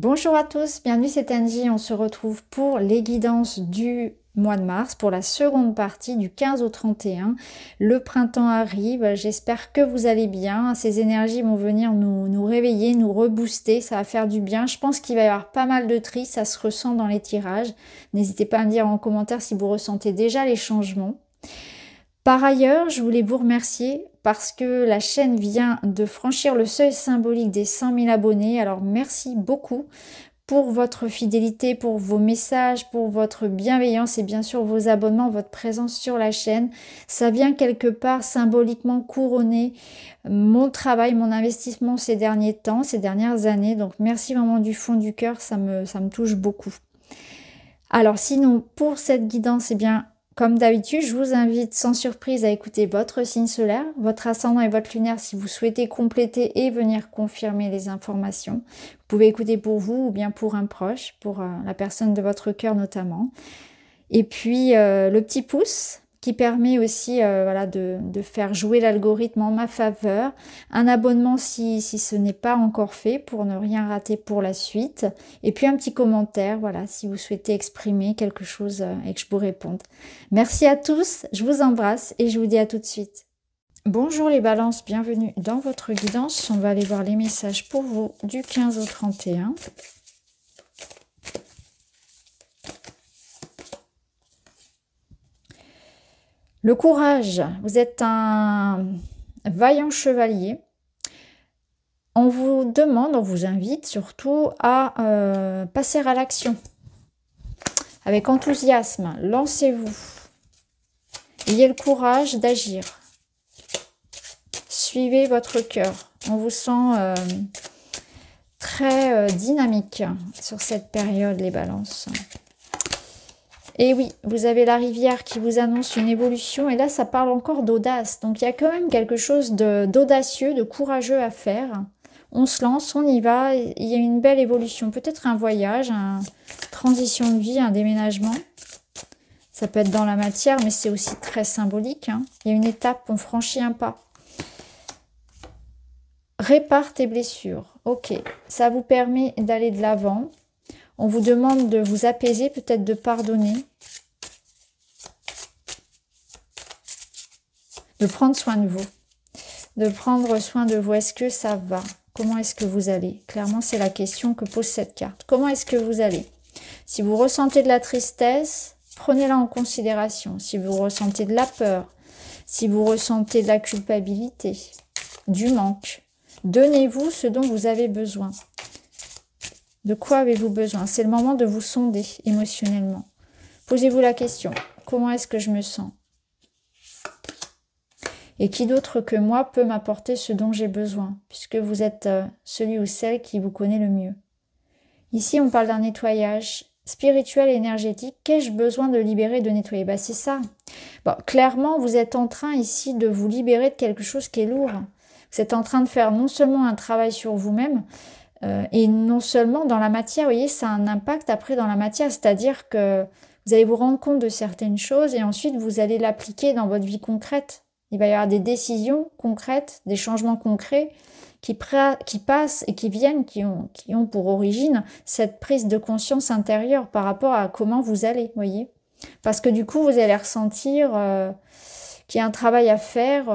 Bonjour à tous, bienvenue, c'est Angie. On se retrouve pour les guidances du mois de mars, pour la seconde partie du 15 au 31. Le printemps arrive, j'espère que vous allez bien. Ces énergies vont venir nous réveiller, nous rebooster, ça va faire du bien. Je pense qu'il va y avoir pas mal de tri, ça se ressent dans les tirages. N'hésitez pas à me dire en commentaire si vous ressentez déjà les changements. Par ailleurs, je voulais vous remercier parce que la chaîne vient de franchir le seuil symbolique des 100 000 abonnés. Alors merci beaucoup pour votre fidélité, pour vos messages, pour votre bienveillance et bien sûr vos abonnements, votre présence sur la chaîne. Ça vient quelque part symboliquement couronner mon travail, mon investissement ces derniers temps, ces dernières années. Donc merci vraiment du fond du cœur, ça me touche beaucoup. Alors sinon, pour cette guidance, eh bien, comme d'habitude, je vous invite sans surprise à écouter votre signe solaire, votre ascendant et votre lunaire si vous souhaitez compléter et venir confirmer les informations. Vous pouvez écouter pour vous ou bien pour un proche, pour la personne de votre cœur notamment. Et puis le petit pouce qui permet aussi voilà, de faire jouer l'algorithme en ma faveur. Un abonnement si ce n'est pas encore fait pour ne rien rater pour la suite. Et puis un petit commentaire, voilà, si vous souhaitez exprimer quelque chose et que je vous réponde. Merci à tous, je vous embrasse et je vous dis à tout de suite. Bonjour les balances, bienvenue dans votre guidance. On va aller voir les messages pour vous du 15 au 31. Le courage, vous êtes un vaillant chevalier. On vous demande, on vous invite surtout à passer à l'action. Avec enthousiasme, lancez-vous. Ayez le courage d'agir. Suivez votre cœur. On vous sent très dynamique sur cette période, les balances. Et oui, vous avez la rivière qui vous annonce une évolution. Et là, ça parle encore d'audace. Donc, il y a quand même quelque chose d'audacieux, de courageux à faire. On se lance, on y va. Il y a une belle évolution. Peut-être un voyage, une transition de vie, un déménagement. Ça peut être dans la matière, mais c'est aussi très symbolique. Il y a une étape, on franchit un pas. Répare tes blessures. Ok, ça vous permet d'aller de l'avant. On vous demande de vous apaiser, peut-être de pardonner. De prendre soin de vous. De prendre soin de vous. Est-ce que ça va? Comment est-ce que vous allez? Clairement, c'est la question que pose cette carte. Comment est-ce que vous allez? Si vous ressentez de la tristesse, prenez-la en considération. Si vous ressentez de la peur, si vous ressentez de la culpabilité, du manque, donnez-vous ce dont vous avez besoin. De quoi avez-vous besoin? C'est le moment de vous sonder émotionnellement. Posez-vous la question. Comment est-ce que je me sens? Et qui d'autre que moi peut m'apporter ce dont j'ai besoin? Puisque vous êtes celui ou celle qui vous connaît le mieux. Ici, on parle d'un nettoyage spirituel et énergétique. Qu'ai-je besoin de libérer, de nettoyer? Bah, c'est ça. Bon, clairement, vous êtes en train ici de vous libérer de quelque chose qui est lourd. Vous êtes en train de faire non seulement un travail sur vous-même, et non seulement dans la matière, vous voyez, ça a un impact après dans la matière, c'est-à-dire que vous allez vous rendre compte de certaines choses et ensuite vous allez l'appliquer dans votre vie concrète. Il va y avoir des décisions concrètes, des changements concrets qui passent et qui viennent, qui ont pour origine cette prise de conscience intérieure par rapport à comment vous allez, vous voyez. Parce que du coup, vous allez ressentir qu'il y a un travail à faire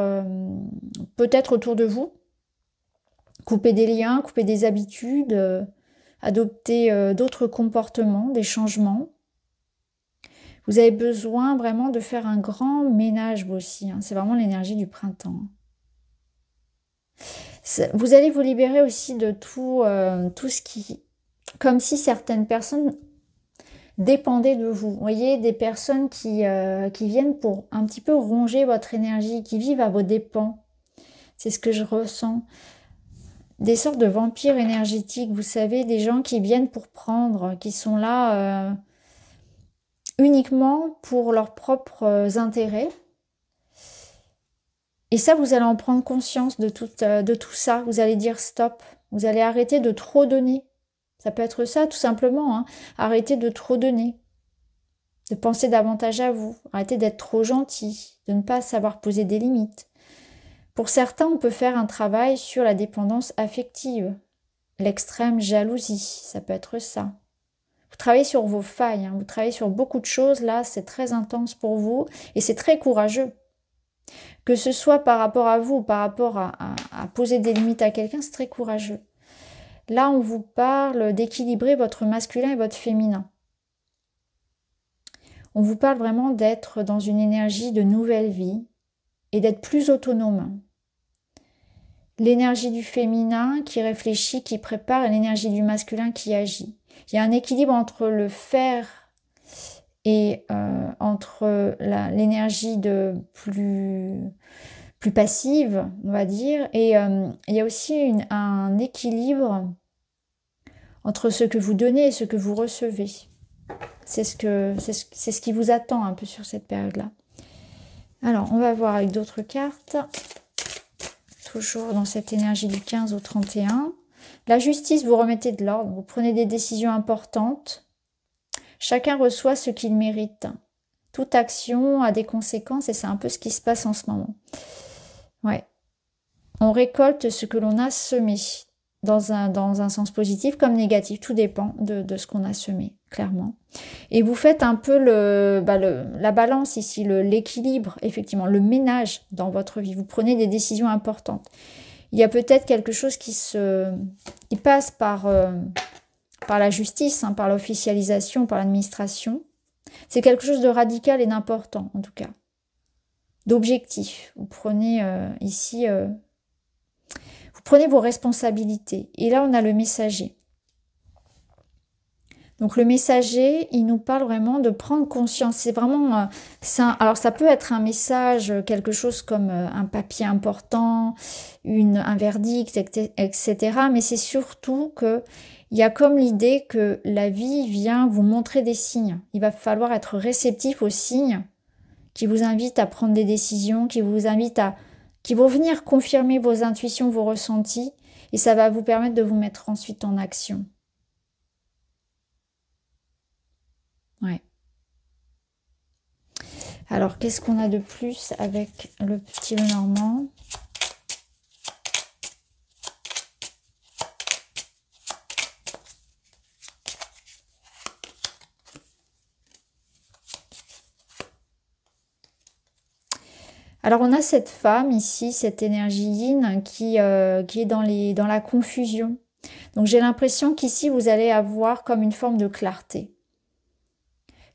peut-être autour de vous. Couper des liens, couper des habitudes, adopter d'autres comportements, des changements. Vous avez besoin vraiment de faire un grand ménage vous aussi. C'est vraiment l'énergie du printemps. Vous allez vous libérer aussi de tout ce qui... Comme si certaines personnes dépendaient de vous. Vous voyez, des personnes qui viennent pour un petit peu ronger votre énergie, qui vivent à vos dépens. C'est ce que je ressens. Des sortes de vampires énergétiques, vous savez, des gens qui viennent pour prendre, qui sont là uniquement pour leurs propres intérêts. Et ça, vous allez en prendre conscience de tout ça. Vous allez dire stop. Vous allez arrêter de trop donner. Ça peut être ça, tout simplement. Arrêter de trop donner. De penser davantage à vous. Arrêter d'être trop gentil. De ne pas savoir poser des limites. Pour certains, on peut faire un travail sur la dépendance affective. l'extrême jalousie, ça peut être ça. Vous travaillez sur vos failles, hein, vous travaillez sur beaucoup de choses, là c'est très intense pour vous et c'est très courageux. Que ce soit par rapport à vous ou par rapport à poser des limites à quelqu'un, c'est très courageux. Là on vous parle d'équilibrer votre masculin et votre féminin. On vous parle vraiment d'être dans une énergie de nouvelle vie et d'être plus autonome. L'énergie du féminin qui réfléchit, qui prépare, et l'énergie du masculin qui agit. Il y a un équilibre entre le faire et entre l'énergie de plus passive, on va dire. Et il y a aussi un équilibre entre ce que vous donnez et ce que vous recevez. C'est ce qui vous attend un peu sur cette période-là. Alors, on va voir avec d'autres cartes. Toujours dans cette énergie du 15 au 31. La justice, vous remettez de l'ordre, vous prenez des décisions importantes. Chacun reçoit ce qu'il mérite. Toute action a des conséquences et c'est un peu ce qui se passe en ce moment. Ouais. On récolte ce que l'on a semé, dans un sens positif comme négatif. Tout dépend de ce qu'on a semé, clairement. Et vous faites un peu la balance ici, l'équilibre, effectivement, le ménage dans votre vie. Vous prenez des décisions importantes. Il y a peut-être quelque chose qui passe par la justice, hein, par l'officialisation, par l'administration. C'est quelque chose de radical et d'important, en tout cas. D'objectif. Vous prenez ici... vous prenez vos responsabilités. Et là, on a le messager. Donc le messager, il nous parle vraiment de prendre conscience. C'est vraiment... alors ça peut être un message, quelque chose comme un papier important, un verdict, etc. Mais c'est surtout que il y a comme l'idée que la vie vient vous montrer des signes. Il va falloir être réceptif aux signes qui vous invitent à prendre des décisions, qui vont venir confirmer vos intuitions, vos ressentis. Et ça va vous permettre de vous mettre ensuite en action. Ouais. Alors, qu'est-ce qu'on a de plus avec le petit Lenormand? Alors, on a cette femme ici, cette énergie yin qui est dans la confusion. Donc, j'ai l'impression qu'ici, vous allez avoir comme une forme de clarté.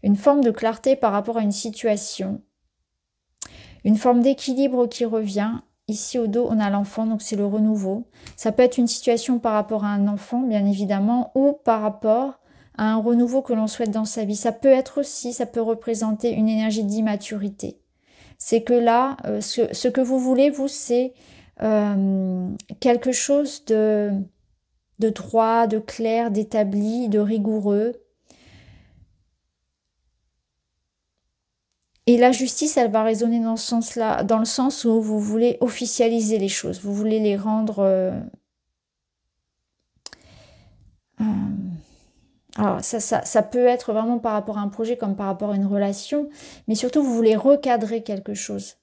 Une forme de clarté par rapport à une situation. Une forme d'équilibre qui revient. Ici, au dos, on a l'enfant, donc c'est le renouveau. Ça peut être une situation par rapport à un enfant, bien évidemment, ou par rapport à un renouveau que l'on souhaite dans sa vie. Ça peut être aussi, ça peut représenter une énergie d'immaturité. C'est que là, ce que vous voulez, vous, c'est quelque chose de droit, de clair, d'établi, de rigoureux. Et la justice, elle va résonner dans ce sens-là, dans le sens où vous voulez officialiser les choses, vous voulez les rendre... alors, ça peut être vraiment par rapport à un projet comme par rapport à une relation, mais surtout, vous voulez recadrer quelque chose.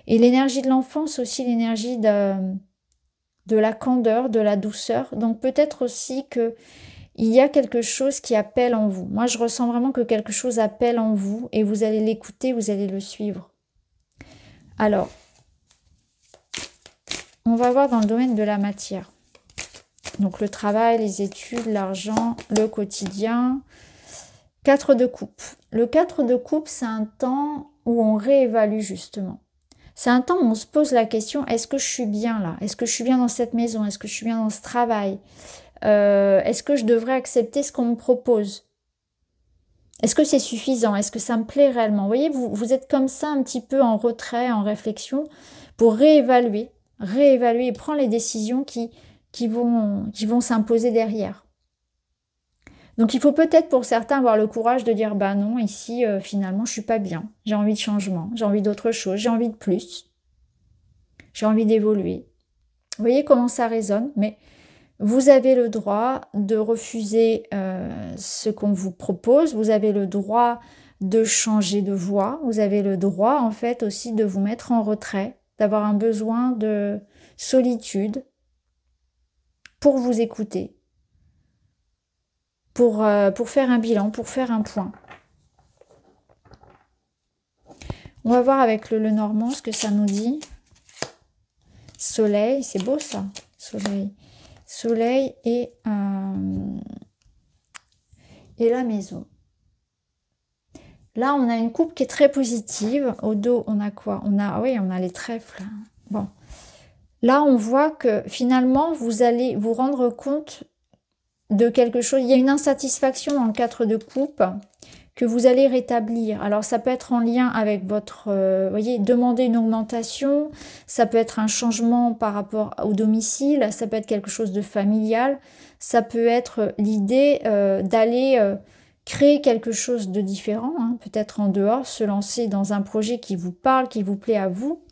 Et l'énergie de l'enfance, aussi l'énergie de la candeur, de la douceur. Donc, peut-être aussi que il y a quelque chose qui appelle en vous. Moi, je ressens vraiment que quelque chose appelle en vous et vous allez l'écouter, vous allez le suivre. Alors, on va voir dans le domaine de la matière. Donc, le travail, les études, l'argent, le quotidien. 4 de coupe. Le 4 de coupe, c'est un temps où on réévalue justement. C'est un temps où on se pose la question, est-ce que je suis bien là? Est-ce que je suis bien dans cette maison? Est-ce que je suis bien dans ce travail? Est-ce que je devrais accepter ce qu'on me propose? Est-ce que c'est suffisant? Est-ce que ça me plaît réellement? Vous voyez, vous êtes comme ça un petit peu en retrait, en réflexion, pour réévaluer et prendre les décisions qui vont s'imposer derrière. Donc il faut peut-être pour certains avoir le courage de dire, bah non, ici, finalement, je suis pas bien. J'ai envie de changement, j'ai envie d'autre chose, j'ai envie de plus. J'ai envie d'évoluer. Vous voyez comment ça résonne, mais... Vous avez le droit de refuser ce qu'on vous propose. Vous avez le droit de changer de voie. Vous avez le droit, en fait, aussi de vous mettre en retrait, d'avoir un besoin de solitude pour vous écouter, pour faire un bilan, pour faire un point. On va voir avec le Normand ce que ça nous dit. Soleil, c'est beau ça, soleil. Soleil et la maison. Là, on a une coupe qui est très positive. Au dos, on a quoi? On a les trèfles. Bon. Là, on voit que finalement, vous allez vous rendre compte de quelque chose. Il y a une insatisfaction dans le 4 de coupe que vous allez rétablir. Alors, ça peut être en lien avec votre, voyez, demander une augmentation. Ça peut être un changement par rapport au domicile. Ça peut être quelque chose de familial. Ça peut être l'idée d'aller créer quelque chose de différent, hein, peut-être en dehors, se lancer dans un projet qui vous parle, qui vous plaît à vous.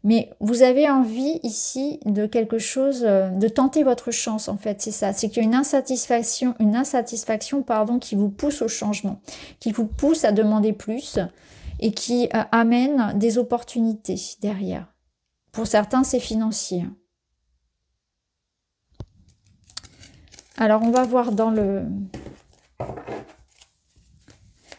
Mais vous avez envie ici de quelque chose, de tenter votre chance en fait, c'est ça. C'est qu'il y a une insatisfaction pardon, qui vous pousse au changement, qui vous pousse à demander plus et qui amène des opportunités derrière. Pour certains, c'est financier. Alors, on va voir dans le...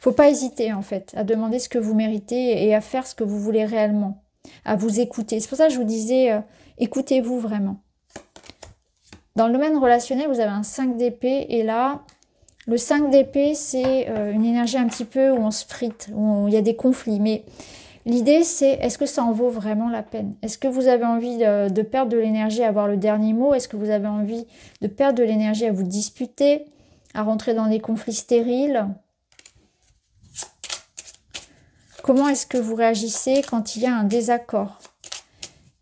Faut pas hésiter en fait à demander ce que vous méritez et à faire ce que vous voulez réellement, à vous écouter. C'est pour ça que je vous disais, écoutez-vous vraiment. Dans le domaine relationnel, vous avez un 5 d'épée et là, le 5 d'épée, c'est une énergie un petit peu où on se frite, où il y a des conflits. Mais l'idée, c'est est-ce que ça en vaut vraiment la peine? Est-ce que vous avez envie de perdre de l'énergie à avoir le dernier mot? Est-ce que vous avez envie de perdre de l'énergie à vous disputer, à rentrer dans des conflits stériles? Comment est-ce que vous réagissez quand il y a un désaccord?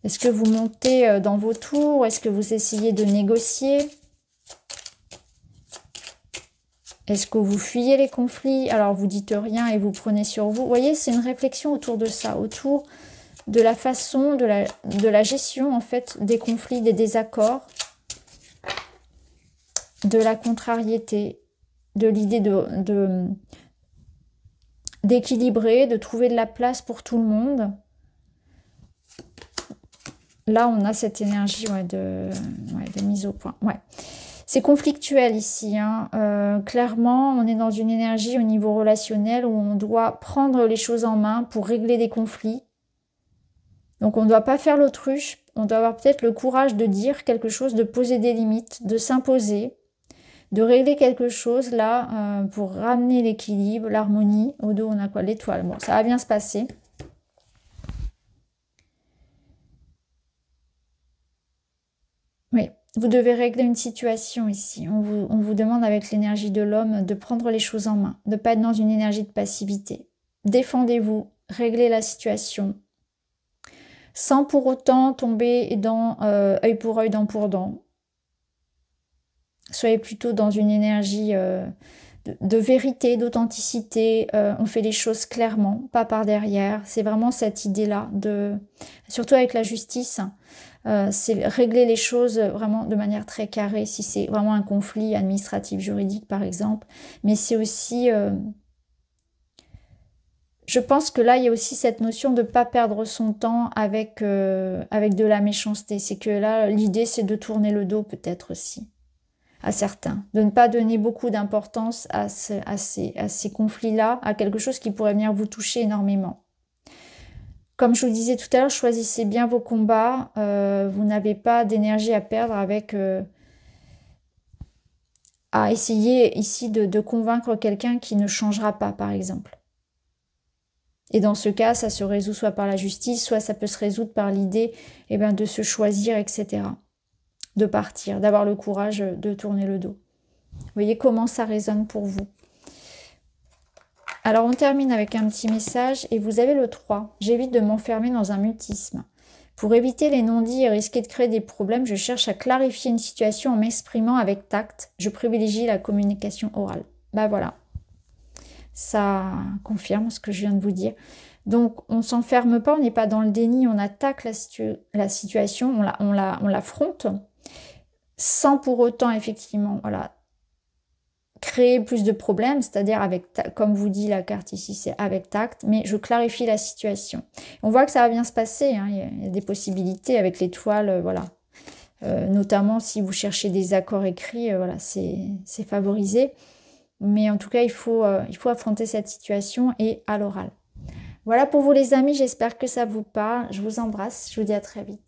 Est-ce que vous montez dans vos tours? Est-ce que vous essayez de négocier? Est-ce que vous fuyez les conflits? Alors vous dites rien et vous prenez sur vous. Vous voyez, c'est une réflexion autour de ça, autour de la façon, de la gestion en fait des conflits, des désaccords, de la contrariété, de l'idée d'équilibrer, de trouver de la place pour tout le monde. Là, on a cette énergie de mise au point. Ouais. C'est conflictuel ici. Hein. Clairement, on est dans une énergie au niveau relationnel où on doit prendre les choses en main pour régler des conflits. Donc, on ne doit pas faire l'autruche. On doit avoir peut-être le courage de dire quelque chose, de poser des limites, de s'imposer, de régler quelque chose là pour ramener l'équilibre, l'harmonie. Au dos, on a quoi? L'étoile. Bon, ça va bien se passer. Oui, vous devez régler une situation ici. On vous demande avec l'énergie de l'homme de prendre les choses en main, de ne pas être dans une énergie de passivité. Défendez-vous, réglez la situation, sans pour autant tomber dans œil pour œil, dent pour dent. Soyez plutôt dans une énergie de vérité, d'authenticité. On fait les choses clairement, pas par derrière. C'est vraiment cette idée-là, surtout avec la justice. C'est régler les choses vraiment de manière très carrée, si c'est vraiment un conflit administratif, juridique par exemple. Mais c'est aussi... je pense que là, il y a aussi cette notion de ne pas perdre son temps avec de la méchanceté. C'est que là, l'idée, c'est de tourner le dos peut-être aussi à certains. De ne pas donner beaucoup d'importance à ces conflits-là, à quelque chose qui pourrait venir vous toucher énormément. Comme je vous le disais tout à l'heure, choisissez bien vos combats. Vous n'avez pas d'énergie à perdre avec... à essayer ici de convaincre quelqu'un qui ne changera pas, par exemple. Et dans ce cas, ça se résout soit par la justice, soit ça peut se résoudre par l'idée de se choisir, etc. De partir, d'avoir le courage de tourner le dos. Vous voyez comment ça résonne pour vous. Alors, on termine avec un petit message et vous avez le 3. J'évite de m'enfermer dans un mutisme. Pour éviter les non-dits et risquer de créer des problèmes, je cherche à clarifier une situation en m'exprimant avec tact. Je privilégie la communication orale. Ben voilà. Ça confirme ce que je viens de vous dire. Donc, on ne s'enferme pas, on n'est pas dans le déni, on attaque la situation, on l'affronte, sans pour autant, effectivement, voilà, créer plus de problèmes, c'est-à-dire avec, comme vous dit la carte ici, c'est avec tact, mais je clarifie la situation. On voit que ça va bien se passer, hein, il y a des possibilités avec l'étoile, voilà. notamment si vous cherchez des accords écrits, voilà, c'est favorisé. Mais en tout cas, il faut affronter cette situation et à l'oral. Voilà pour vous les amis, j'espère que ça vous parle. Je vous embrasse, je vous dis à très vite.